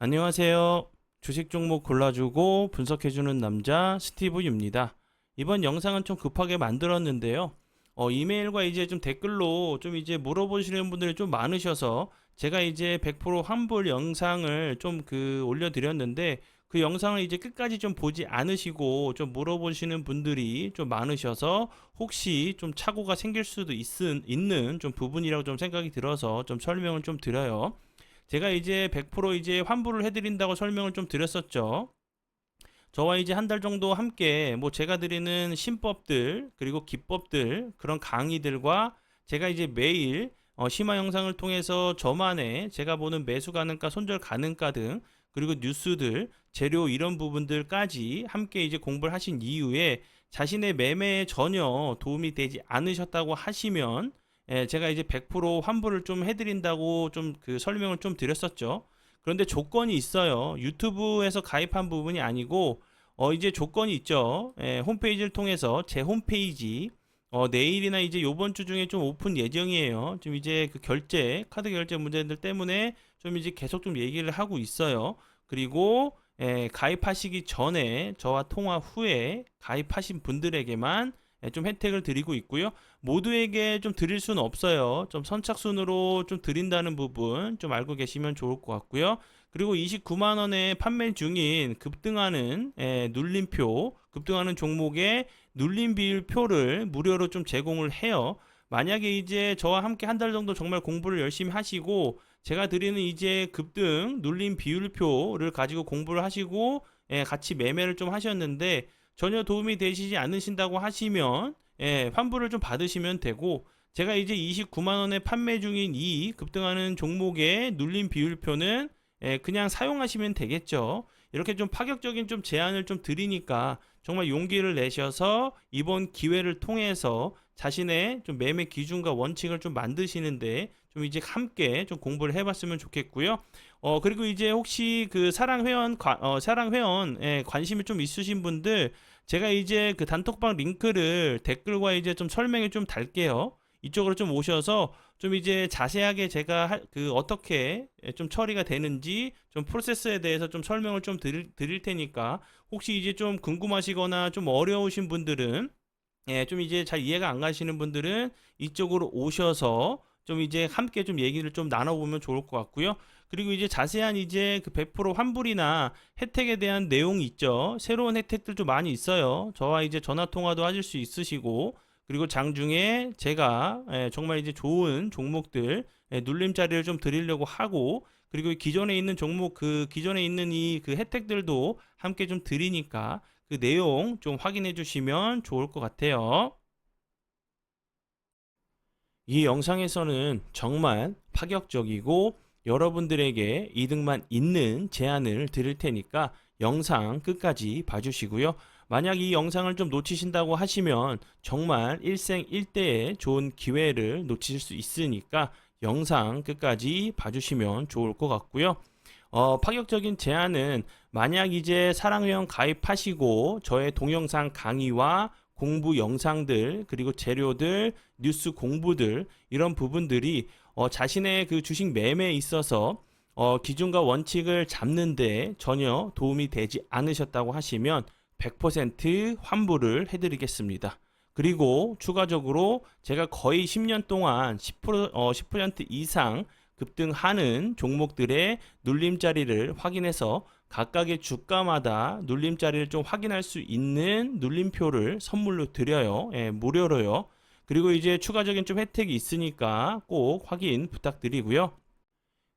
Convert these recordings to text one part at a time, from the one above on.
안녕하세요. 주식 종목 골라주고 분석해주는 남자 스티브입니다. 이번 영상은 좀 급하게 만들었는데요. 이메일과 이제 좀 댓글로 좀 이제 물어보시는 분들이 좀 많으셔서 제가 이제 100% 환불 영상을 좀 올려드렸는데 그 영상을 이제 끝까지 좀 보지 않으시고 좀 물어보시는 분들이 좀 많으셔서 혹시 좀 착오가 생길 수도 있는 좀 부분이라고 좀 생각이 들어서 좀 설명을 좀 드려요. 제가 이제 100% 이제 환불을 해드린다고 설명을 좀 드렸었죠. 저와 이제 한 달 정도 함께 뭐 제가 드리는 신법들 그리고 기법들 그런 강의들과 제가 이제 매일 심화 영상을 통해서 저만의 제가 보는 매수 가능가, 손절 가능가 등 그리고 뉴스들, 재료 이런 부분들까지 함께 이제 공부를 하신 이후에 자신의 매매에 전혀 도움이 되지 않으셨다고 하시면 제가 이제 100% 환불을 좀 해드린다고 좀 설명을 좀 드렸었죠. 그런데 조건이 있어요. 유튜브에서 가입한 부분이 아니고 이제 조건이 있죠. 홈페이지를 통해서 제 홈페이지 내일이나 이제 요번 주 중에 좀 오픈 예정이에요. 좀 이제 그 카드 결제 문제들 때문에 좀 이제 계속 좀 얘기를 하고 있어요. 그리고 가입하시기 전에 저와 통화 후에 가입하신 분들에게만 좀 혜택을 드리고 있고요. 모두에게 좀 드릴 수는 없어요. 좀 선착순으로 좀 드린다는 부분 좀 알고 계시면 좋을 것 같고요. 그리고 29만 원에 판매 중인 급등하는 눌림표, 급등하는 종목의 눌림 비율표를 무료로 좀 제공을 해요. 만약에 이제 저와 함께 한 달 정도 정말 공부를 열심히 하시고 제가 드리는 이제 급등 눌림 비율표를 가지고 공부를 하시고 같이 매매를 좀 하셨는데 전혀 도움이 되시지 않으신다고 하시면 환불을 좀 받으시면 되고 제가 이제 29만 원에 판매 중인 이 급등하는 종목의 눌림 비율표는 그냥 사용하시면 되겠죠. 이렇게 좀 파격적인 좀 제안을 좀 드리니까 정말 용기를 내셔서 이번 기회를 통해서 자신의 좀 매매 기준과 원칙을 좀 만드시는데 좀 이제 함께 좀 공부를 해봤으면 좋겠고요. 그리고 이제 혹시 그 사랑 회원에 관심이 좀 있으신 분들 제가 이제 그 단톡방 링크를 댓글과 이제 좀 설명에 좀 달게요. 이쪽으로 좀 오셔서 좀 이제 자세하게 제가 어떻게 좀 처리가 되는지 좀 프로세스에 대해서 좀 설명을 좀 드릴 테니까 혹시 이제 좀 궁금하시거나 좀 어려우신 분들은 좀 이제 잘 이해가 안 가시는 분들은 이쪽으로 오셔서 좀 이제 함께 좀 얘기를 좀 나눠보면 좋을 것 같고요. 그리고 이제 자세한 이제 그 100% 환불이나 혜택에 대한 내용이 있죠. 새로운 혜택들 좀 많이 있어요. 저와 이제 전화 통화도 하실 수 있으시고, 그리고 장중에 제가 정말 이제 좋은 종목들 눌림자리를 좀 드리려고 하고, 그리고 기존에 있는 종목 기존에 있는 이 그 혜택들도 함께 좀 드리니까 그 내용 좀 확인해 주시면 좋을 것 같아요. 이 영상에서는 정말 파격적이고 여러분들에게 이득만 있는 제안을 드릴 테니까 영상 끝까지 봐주시고요. 만약 이 영상을 좀 놓치신다고 하시면 정말 일생일대의 좋은 기회를 놓치실 수 있으니까 영상 끝까지 봐주시면 좋을 것 같고요. 파격적인 제안은 만약 이제 사랑회원 가입하시고 저의 동영상 강의와 공부 영상들 그리고 재료들 뉴스 공부들 이런 부분들이 자신의 그 주식 매매에 있어서 기준과 원칙을 잡는데 전혀 도움이 되지 않으셨다고 하시면 100% 환불을 해드리겠습니다. 그리고 추가적으로 제가 거의 10년 동안 10% 이상 급등하는 종목들의 눌림자리를 확인해서 각각의 주가마다 눌림자리를 좀 확인할 수 있는 눌림표를 선물로 드려요. 무료로요. 그리고 이제 추가적인 좀 혜택이 있으니까 꼭 확인 부탁드리고요.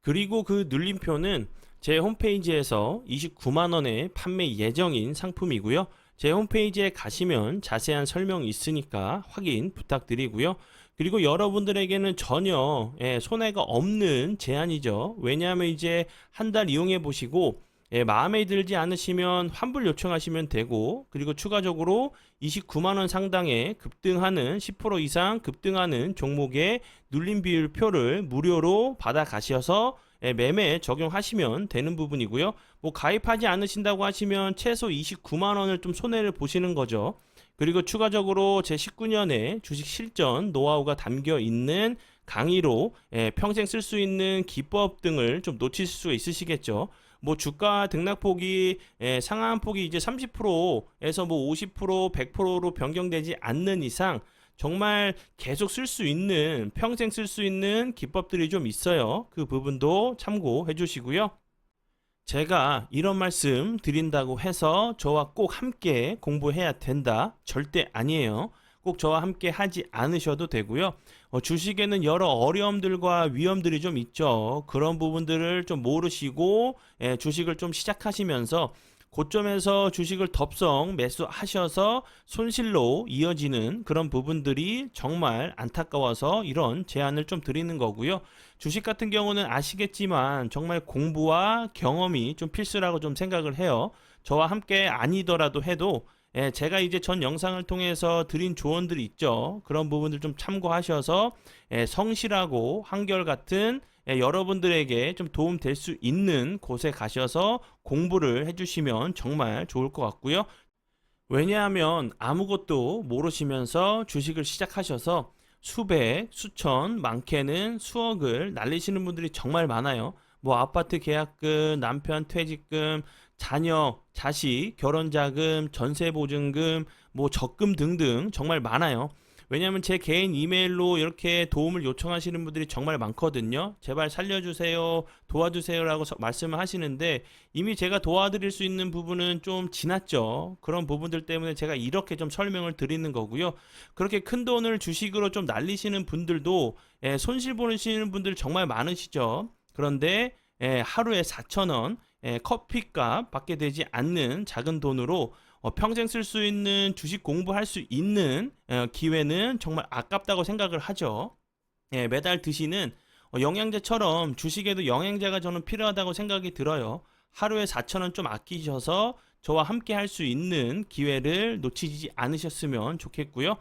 그리고 그 눌림표는 제 홈페이지에서 29만 원에 판매 예정인 상품이고요. 제 홈페이지에 가시면 자세한 설명이 있으니까 확인 부탁드리고요. 그리고 여러분들에게는 전혀 손해가 없는 제안이죠. 왜냐하면 이제 한 달 이용해 보시고 마음에 들지 않으시면 환불 요청하시면 되고, 그리고 추가적으로 29만 원 상당의 급등하는 10% 이상 급등하는 종목의 눌림 비율표를 무료로 받아 가셔서 매매에 적용하시면 되는 부분이고요. 뭐 가입하지 않으신다고 하시면 최소 29만 원을 좀 손해를 보시는 거죠. 그리고 추가적으로 제 19년의 주식 실전 노하우가 담겨 있는 강의로 평생 쓸 수 있는 기법 등을 좀 놓치실 수 있으시겠죠. 뭐 주가 등락폭이 상한폭이 이제 30%에서 뭐 50%, 100%로 변경되지 않는 이상 정말 계속 쓸 수 있는, 평생 쓸 수 있는 기법들이 좀 있어요. 그 부분도 참고해 주시고요. 제가 이런 말씀 드린다고 해서 저와 꼭 함께 공부해야 된다. 절대 아니에요. 꼭 저와 함께 하지 않으셔도 되고요. 주식에는 여러 어려움들과 위험들이 좀 있죠. 그런 부분들을 좀 모르시고 주식을 좀 시작하시면서 고점에서 주식을 덥석 매수하셔서 손실로 이어지는 그런 부분들이 정말 안타까워서 이런 제안을 좀 드리는 거고요. 주식 같은 경우는 아시겠지만 정말 공부와 경험이 좀 필수라고 좀 생각을 해요. 저와 함께 아니더라도 해도 제가 이제 전 영상을 통해서 드린 조언들이 있죠. 그런 부분들 좀 참고하셔서 성실하고 한결같은 여러분들에게 좀 도움 될 수 있는 곳에 가셔서 공부를 해주시면 정말 좋을 것 같고요. 왜냐하면 아무것도 모르시면서 주식을 시작하셔서 수백, 수천, 많게는 수억을 날리시는 분들이 정말 많아요. 뭐 아파트 계약금, 남편 퇴직금, 자녀, 자식, 결혼자금, 전세보증금, 뭐 적금 등등 정말 많아요. 왜냐하면 제 개인 이메일로 이렇게 도움을 요청하시는 분들이 정말 많거든요. 제발 살려주세요, 도와주세요라고 말씀을 하시는데 이미 제가 도와드릴 수 있는 부분은 좀 지났죠. 그런 부분들 때문에 제가 이렇게 좀 설명을 드리는 거고요. 그렇게 큰 돈을 주식으로 좀 날리시는 분들도 손실 보시는 분들 정말 많으시죠. 그런데 하루에 4,000원 커피값 받게 되지 않는 작은 돈으로 평생 쓸 수 있는 주식 공부할 수 있는 기회는 정말 아깝다고 생각을 하죠. 매달 드시는 영양제처럼 주식에도 영양제가 저는 필요하다고 생각이 들어요. 하루에 4,000원 좀 아끼셔서 저와 함께 할 수 있는 기회를 놓치지 않으셨으면 좋겠고요.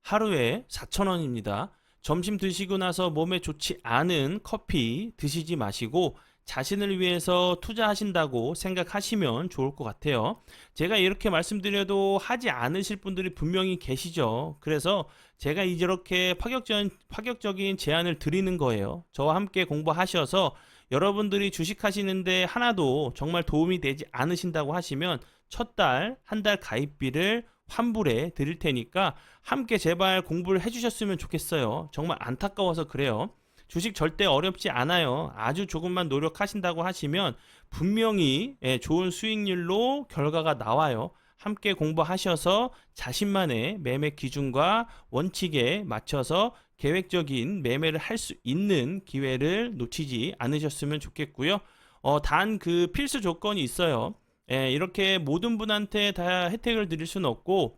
하루에 4,000원입니다. 점심 드시고 나서 몸에 좋지 않은 커피 드시지 마시고 자신을 위해서 투자하신다고 생각하시면 좋을 것 같아요. 제가 이렇게 말씀드려도 하지 않으실 분들이 분명히 계시죠. 그래서 제가 이렇게 파격적인 제안을 드리는 거예요. 저와 함께 공부하셔서 여러분들이 주식하시는데 하나도 정말 도움이 되지 않으신다고 하시면 첫 달, 한 달 가입비를 환불해 드릴 테니까 함께 제발 공부를 해주셨으면 좋겠어요. 정말 안타까워서 그래요. 주식 절대 어렵지 않아요. 아주 조금만 노력하신다고 하시면 분명히 좋은 수익률로 결과가 나와요. 함께 공부하셔서 자신만의 매매 기준과 원칙에 맞춰서 계획적인 매매를 할 수 있는 기회를 놓치지 않으셨으면 좋겠고요. 단 그 필수 조건이 있어요. 이렇게 모든 분한테 다 혜택을 드릴 수는 없고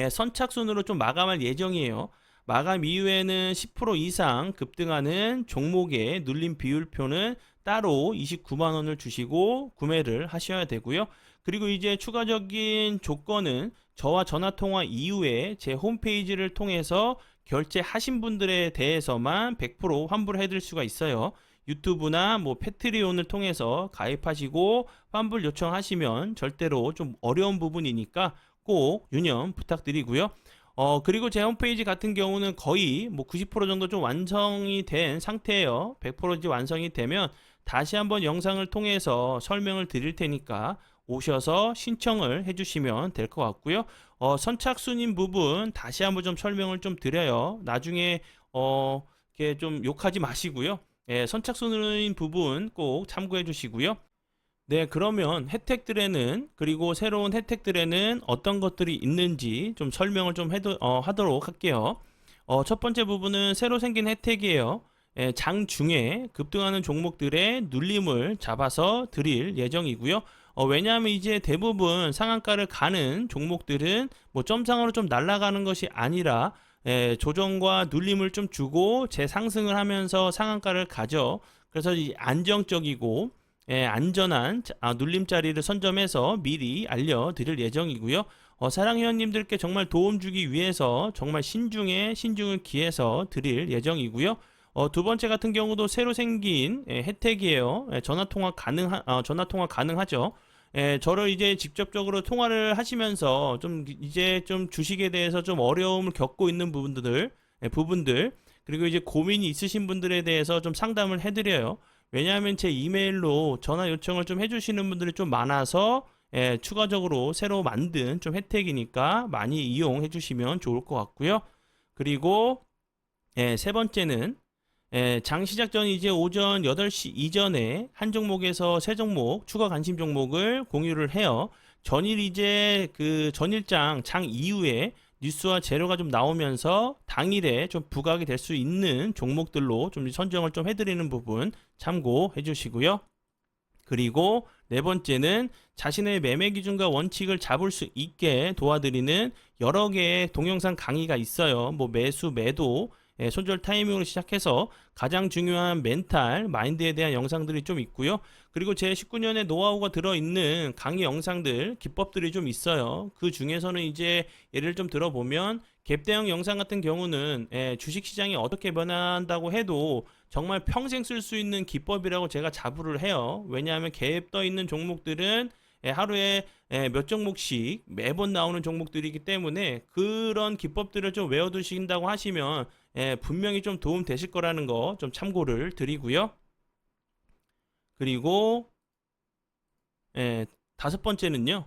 선착순으로 좀 마감할 예정이에요. 마감 이후에는 10% 이상 급등하는 종목의 눌림 비율표는 따로 29만 원을 주시고 구매를 하셔야 되고요. 그리고 이제 추가적인 조건은 저와 전화 통화 이후에 제 홈페이지를 통해서 결제하신 분들에 대해서만 100% 환불해 드릴 수가 있어요. 유튜브나 뭐 패트리온을 통해서 가입하시고 환불 요청하시면 절대로 좀 어려운 부분이니까 꼭 유념 부탁드리고요. 그리고 제 홈페이지 같은 경우는 거의 뭐 90% 정도 좀 완성이 된 상태예요. 100% 이제 완성이 되면 다시 한번 영상을 통해서 설명을 드릴 테니까 오셔서 신청을 해주시면 될 것 같고요. 선착순인 부분 다시 한번 좀 설명을 좀 드려요. 나중에 이렇게 좀 욕하지 마시고요. 선착순인 부분 꼭 참고해 주시고요. 네, 그러면 혜택들에는 그리고 새로운 혜택들에는 어떤 것들이 있는지 좀 설명을 좀 하도록 할게요. 첫 번째 부분은 새로 생긴 혜택이에요. 장중에 급등하는 종목들의 눌림을 잡아서 드릴 예정이고요. 왜냐하면 이제 대부분 상한가를 가는 종목들은 뭐 점상으로 좀 날아가는 것이 아니라 조정과 눌림을 좀 주고 재상승을 하면서 상한가를 가죠. 그래서 이 안정적이고 안전한 눌림자리를 선점해서 미리 알려드릴 예정이고요. 사랑회원님들께 정말 도움 주기 위해서 정말 신중에 신중을 기해서 드릴 예정이고요. 두 번째 같은 경우도 새로 생긴 혜택이에요. 전화통화 가능하죠. 저를 이제 직접적으로 통화를 하시면서 좀 이제 좀 주식에 대해서 좀 어려움을 겪고 있는 부분들 그리고 이제 고민이 있으신 분들에 대해서 좀 상담을 해드려요. 왜냐하면 제 이메일로 전화 요청을 좀 해주시는 분들이 좀 많아서 추가적으로 새로 만든 좀 혜택이니까 많이 이용해 주시면 좋을 것 같고요. 그리고 세 번째는 장 시작 전 이제 오전 8시 이전에 한 종목에서 세 종목 추가 관심 종목을 공유를 해요. 전일 이제 그 전일장 장 이후에 뉴스와 재료가 좀 나오면서 당일에 좀 부각이 될 수 있는 종목들로 좀 선정을 좀 해드리는 부분 참고해 주시고요. 그리고 네 번째는 자신의 매매 기준과 원칙을 잡을 수 있게 도와드리는 여러 개의 동영상 강의가 있어요. 뭐 매수, 매도, 손절 타이밍으로 시작해서 가장 중요한 멘탈, 마인드에 대한 영상들이 좀 있고요. 그리고 제 19년의 노하우가 들어있는 강의 영상들, 기법들이 좀 있어요. 그 중에서는 이제 예를 좀 들어보면 갭 대응 영상 같은 경우는 주식시장이 어떻게 변한다고 해도 정말 평생 쓸 수 있는 기법이라고 제가 자부를 해요. 왜냐하면 갭 떠 있는 종목들은 하루에 몇 종목씩 매번 나오는 종목들이기 때문에 그런 기법들을 좀 외워두신다고 하시면 분명히 좀 도움 되실 거라는 거 좀 참고를 드리고요. 그리고 다섯 번째는요.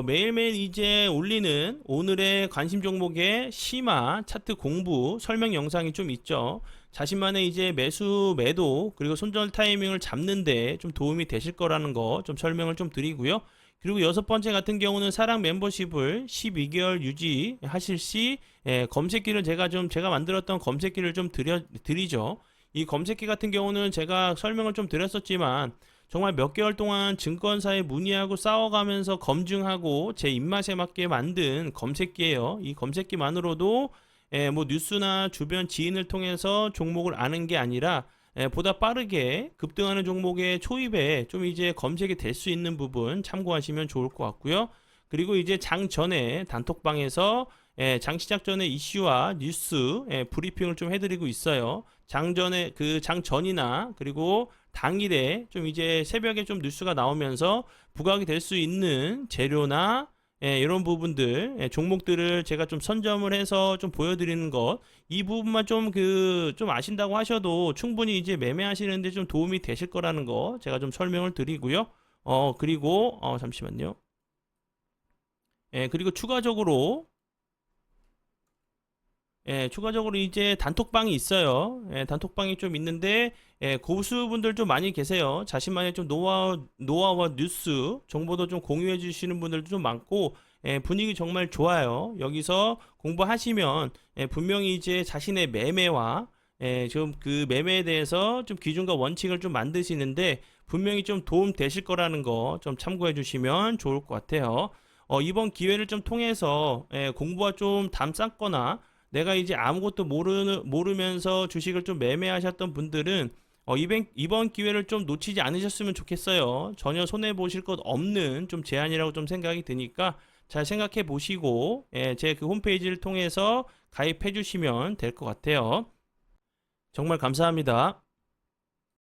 매일매일 이제 올리는 오늘의 관심 종목의 심화, 차트 공부, 설명 영상이 좀 있죠. 자신만의 이제 매수, 매도, 그리고 손절 타이밍을 잡는데 좀 도움이 되실 거라는 거 좀 설명을 좀 드리고요. 그리고 여섯 번째 같은 경우는 사랑 멤버십을 12개월 유지하실 시 검색기를 제가 만들었던 검색기를 좀 드리죠. 이 검색기 같은 경우는 제가 설명을 좀 드렸었지만 정말 몇 개월 동안 증권사에 문의하고 싸워가면서 검증하고 제 입맛에 맞게 만든 검색기예요. 이 검색기만으로도 뭐 뉴스나 주변 지인을 통해서 종목을 아는 게 아니라 보다 빠르게 급등하는 종목의 초입에 좀 이제 검색이 될 수 있는 부분 참고하시면 좋을 것 같고요. 그리고 이제 장 전에 단톡방에서 장 시작 전에 이슈와 뉴스 브리핑을 좀 해드리고 있어요. 장 전에 그 장 전이나 그리고 당일에 좀 이제 새벽에 좀 뉴스가 나오면서 부각이 될 수 있는 재료나 이런 부분들 종목들을 제가 좀 선점을 해서 좀 보여드리는 것, 이 부분만 좀 아신다고 하셔도 충분히 이제 매매하시는데 좀 도움이 되실 거라는 거 제가 좀 설명을 드리고요. 그리고 잠시만요. 그리고 추가적으로 이제 단톡방이 있어요. 단톡방이 좀 있는데 고수분들 좀 많이 계세요. 자신만의 좀 노하우와 뉴스 정보도 좀 공유해 주시는 분들도 좀 많고 분위기 정말 좋아요. 여기서 공부하시면 분명히 이제 자신의 매매와 좀 그 매매에 대해서 좀 기준과 원칙을 좀 만드시는데 분명히 좀 도움 되실 거라는 거 좀 참고해 주시면 좋을 것 같아요. 이번 기회를 좀 통해서 공부가 좀 담 쌓거나 내가 이제 아무것도 모르면서 주식을 좀 매매하셨던 분들은 이번 기회를 좀 놓치지 않으셨으면 좋겠어요. 전혀 손해 보실 것 없는 좀 제안이라고 좀 생각이 드니까 잘 생각해 보시고 제 그 홈페이지를 통해서 가입해 주시면 될 것 같아요. 정말 감사합니다.